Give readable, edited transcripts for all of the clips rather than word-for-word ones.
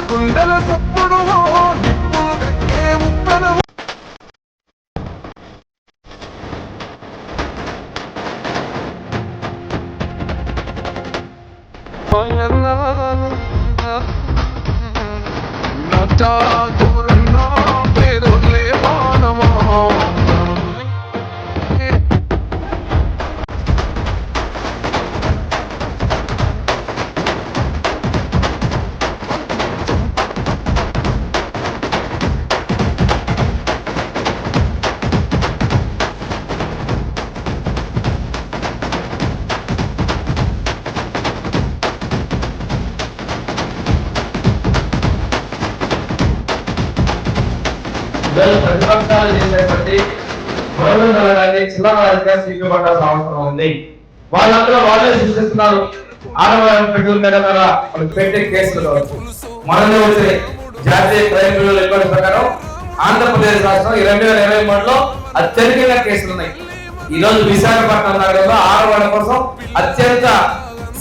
గుండెల తప్పుడు పేరులే మానవా ప్రతిపక్షాలు చేసేటువంటి గవర్నమెంట్ చిల్లరగా సిగ్గుపడాల్సిన అవసరం ఉంది. వాళ్ళందరూ వాళ్ళే సృష్టిస్తున్నారు. ఆడవాళ్ళ పెట్టుల మీద వాళ్ళకి పెట్టే కేసులు కావచ్చు. మనలో వచ్చే జాతీయ క్రైమ్ బ్యూరో రికార్డు ప్రకారం ఆంధ్రప్రదేశ్ రాష్ట్రం 2023లో అత్యధికంగా కేసులు ఉన్నాయి. ఈ రోజు విశాఖపట్నం నగరంలో ఆడవాళ్ళ కోసం అత్యంత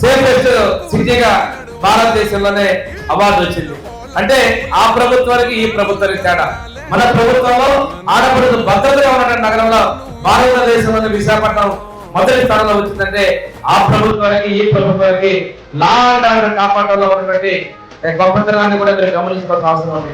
సేఫెస్ట్ సిటీగా భారతదేశంలోనే అవార్డు వచ్చింది. అంటే ఆ ప్రభుత్వానికి ఈ ప్రభుత్వానికి తేడా. మన ప్రభుత్వంలో ఆడపడుతు భద్రతగా ఉన్నటువంటి నగరంలో భారతదేశంలోని విశాఖపట్నం మొదటి స్థానంలో వచ్చిందంటే ఆ ప్రభుత్వానికి ఈ ప్రభుత్వానికి లా అండ్ ఆర్డర్ కాపాడంలో ఉన్నటువంటి గొప్పతనాన్ని కూడా మీరు గమనించుకోవాల్సిన అవసరం ఉంది.